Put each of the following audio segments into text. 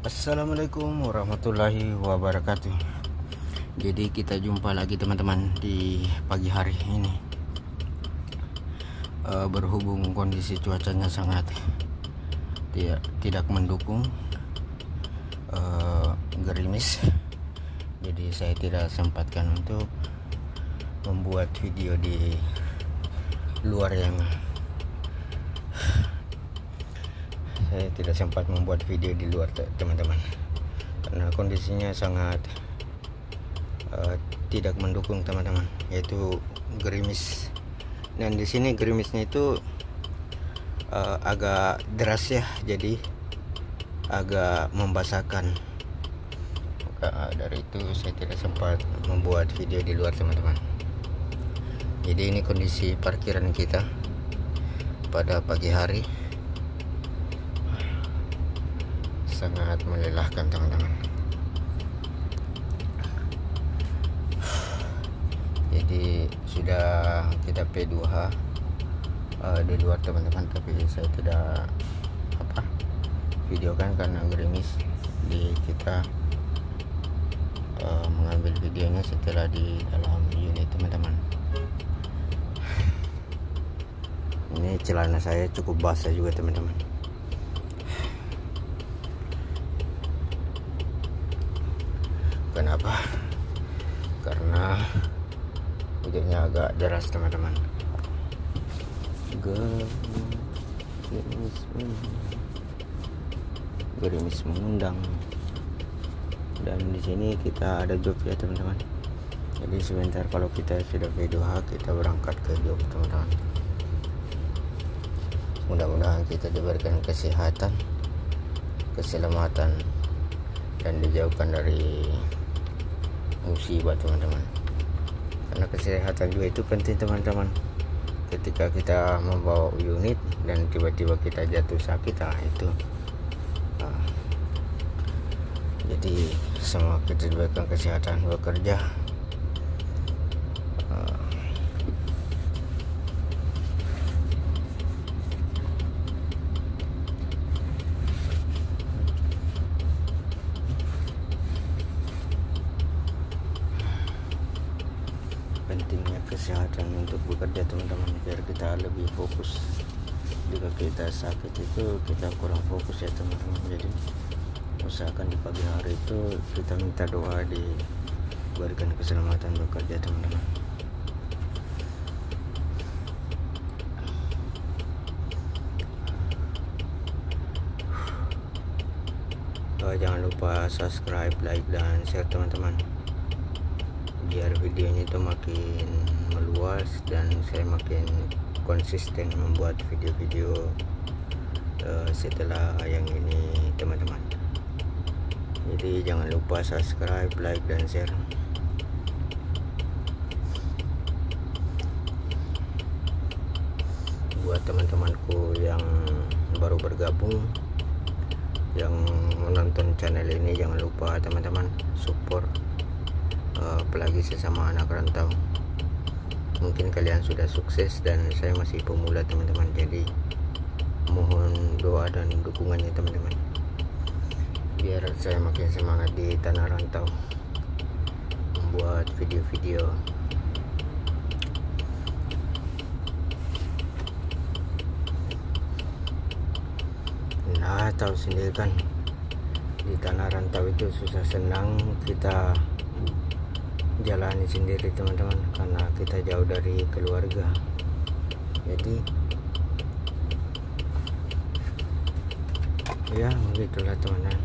Assalamualaikum warahmatullahi wabarakatuh. Jadi kita jumpa lagi teman-teman di pagi hari ini. Berhubung kondisi cuacanya sangat tidak mendukung, gerimis, jadi saya tidak sempatkan untuk membuat video di luar saya tidak sempat membuat video di luar teman-teman, karena kondisinya sangat tidak mendukung teman-teman, yaitu gerimis. Dan di sini gerimisnya itu agak deras ya, jadi agak membasahkan. Dari itu saya tidak sempat membuat video di luar teman-teman. Jadi ini kondisi parkiran kita pada pagi hari. Sangat melelahkan teman-teman. Jadi sudah kita P2H di luar teman-teman, tapi saya tidak videokan karena gerimis. Jadi kita mengambil videonya setelah di dalam unit teman-teman. Ini celana saya cukup basah juga teman-teman. Kenapa? Karena hujannya agak deras teman-teman. Gerimis mengundang. Dan di sini kita ada job ya teman-teman. Jadi sebentar kalau kita sudah P2H kita berangkat ke job teman-teman. Mudah-mudahan kita diberikan kesehatan, keselamatan, dan dijauhkan dari musibah teman-teman. Karena kesehatan juga itu penting teman-teman. Ketika kita membawa unit dan tiba-tiba kita jatuh sakit, itu jadi semua kita diberikan kesehatan bekerja. Pentingnya kesehatan untuk bekerja teman-teman, biar kita lebih fokus. Jika kita sakit itu kita kurang fokus ya teman-teman. Jadi usahakan di pagi hari itu kita minta doa diberikan keselamatan bekerja teman-teman. Jangan lupa subscribe, like, dan share teman-teman, biar videonya itu makin meluas dan saya makin konsisten membuat video-video setelah yang ini teman-teman. Jadi jangan lupa subscribe, like, dan share. Buat teman-temanku yang baru bergabung, yang menonton channel ini, jangan lupa teman-teman support, apalagi sesama anak rantau. Mungkin kalian sudah sukses dan saya masih pemula teman-teman, jadi mohon doa dan dukungannya teman-teman, biar saya makin semangat di tanah rantau membuat video-video. Nah, tahu sendiri kan, di tanah rantau itu susah senang kita jalani sendiri teman-teman, karena kita jauh dari keluarga. Jadi ya begitulah teman-teman.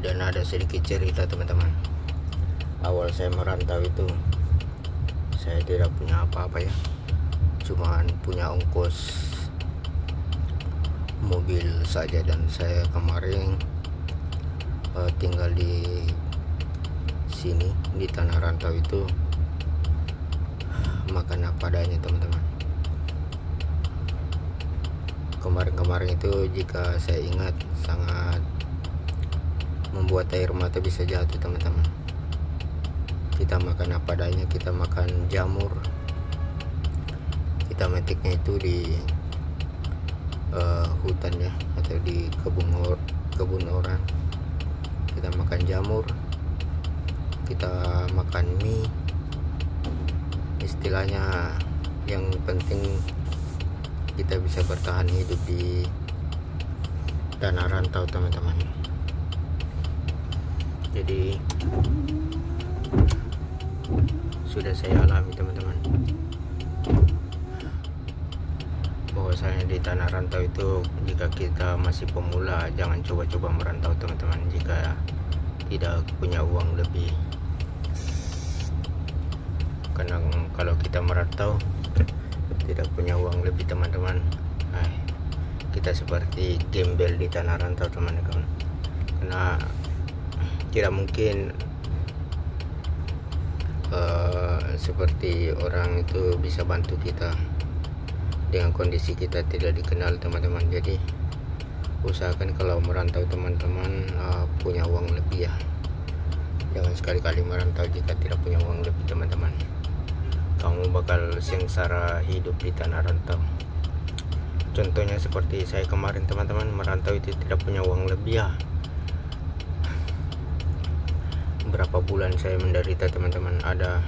Dan ada sedikit cerita teman-teman. Awal saya merantau itu saya tidak punya apa-apa ya, cuman punya ongkos mobil saja. Dan saya kemarin tinggal di sini di tanah rantau itu makan apa adanya teman-teman. Kemarin itu jika saya ingat sangat membuat air mata bisa jatuh teman-teman. Kita makan apa adanya, kita makan jamur, kita metiknya itu di hutan ya, atau di kebun orang. Kita makan jamur, kita makan mie, istilahnya yang penting kita bisa bertahan hidup di tanah rantau teman-teman. Jadi sudah saya alami teman-teman, bahwasanya di tanah rantau itu jika kita masih pemula jangan coba-coba merantau teman-teman jika tidak punya uang lebih. Karena kalau kita merantau tidak punya uang lebih teman-teman, kita seperti gembel di tanah rantau teman-teman. Karena tidak mungkin seperti orang itu bisa bantu kita dengan kondisi kita tidak dikenal teman-teman. Jadi usahakan kalau merantau teman-teman punya uang lebih ya. Jangan sekali-kali merantau jika tidak punya uang lebih teman-teman. Kamu bakal sengsara hidup di tanah rantau. Contohnya seperti saya kemarin teman-teman, merantau itu tidak punya uang lebih ya. Berapa bulan saya menderita teman-teman, ada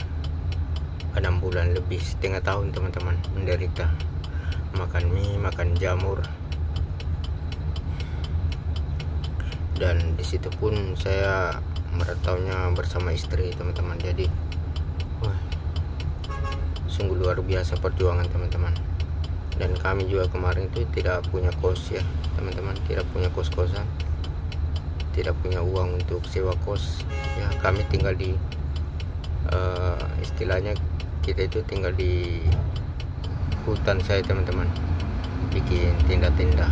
6 bulan lebih, setengah tahun teman-teman menderita. Makan mie, makan jamur, dan disitu pun saya merantaunya bersama istri teman-teman. Jadi sungguh luar biasa perjuangan teman-teman. Dan kami juga kemarin itu tidak punya kos ya teman-teman, tidak punya kos-kosan, tidak punya uang untuk sewa kos ya. Kami tinggal di istilahnya kita itu tinggal di hutan saya teman-teman, bikin tenda-tenda.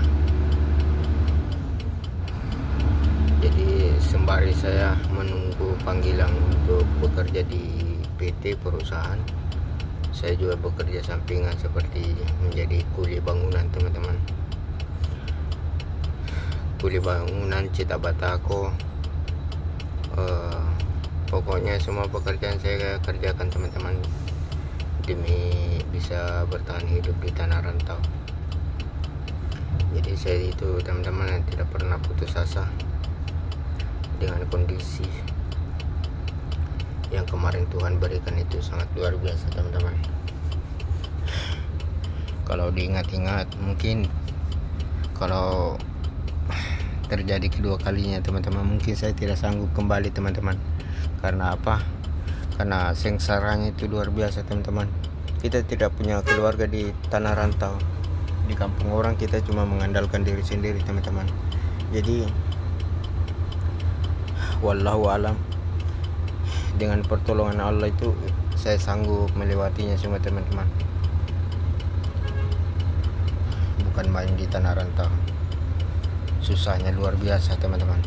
Jadi sembari saya menunggu panggilan untuk bekerja di PT perusahaan, saya juga bekerja sampingan seperti menjadi kuli bangunan teman-teman. Kuli bangunan, cita batako, pokoknya semua pekerjaan saya kerjakan teman-teman demi bisa bertahan hidup di tanah rantau. Jadi saya itu teman-teman tidak pernah putus asa dengan kondisi yang kemarin Tuhan berikan. Itu sangat luar biasa teman-teman. Kalau diingat-ingat, mungkin kalau terjadi kedua kalinya teman-teman, mungkin saya tidak sanggup kembali teman-teman. Karena apa? Karena sengsaranya itu luar biasa teman-teman. Kita tidak punya keluarga di tanah rantau, di kampung orang kita cuma mengandalkan diri sendiri teman-teman. Jadi wallahu alam, dengan pertolongan Allah itu saya sanggup melewatinya semua teman-teman. Bukan main di tanah rantau, susahnya luar biasa teman-teman.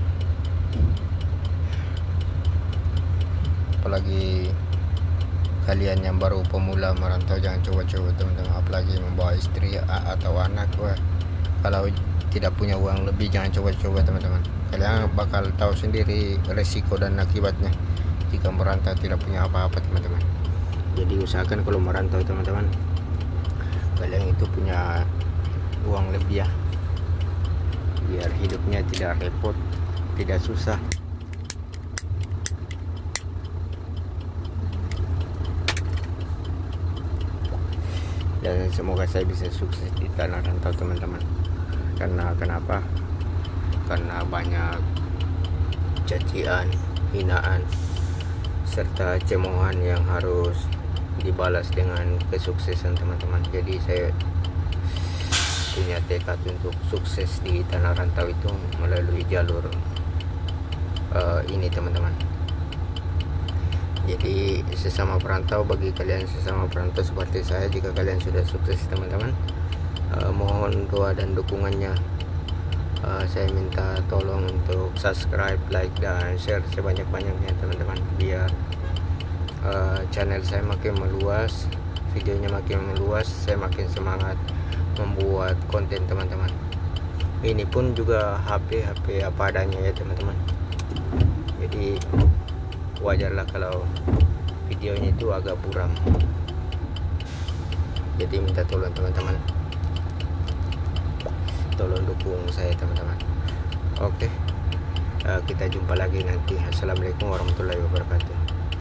Apalagi kalian yang baru pemula merantau, jangan coba-coba teman-teman. Apalagi membawa istri atau anak, kalau tidak punya uang lebih jangan coba-coba teman-teman. Kalian bakal tahu sendiri resiko dan akibatnya jika merantau tidak punya apa-apa teman-teman. Jadi usahakan kalau merantau teman-teman, kalian itu punya uang lebih ya, biar hidupnya tidak repot, tidak susah. Dan semoga saya bisa sukses di tanah rantau teman-teman. Karena kenapa? Karena banyak cacian, hinaan, serta cemoohan yang harus dibalas dengan kesuksesan teman-teman. Jadi saya punya tekad untuk sukses di tanah rantau itu melalui jalur ini teman-teman. Jadi sesama perantau, bagi kalian sesama perantau seperti saya, jika kalian sudah sukses teman-teman, mohon doa dan dukungannya. Saya minta tolong untuk subscribe, like, dan share sebanyak-banyaknya teman-teman, biar channel saya makin meluas, videonya makin meluas, saya makin semangat membuat konten teman-teman. Ini pun juga HP apa adanya ya teman-teman. Jadi wajarlah kalau videonya itu agak buram. Jadi minta tolong teman-teman, tolong dukung saya teman-teman. Oke, kita jumpa lagi nanti. Assalamualaikum warahmatullahi wabarakatuh.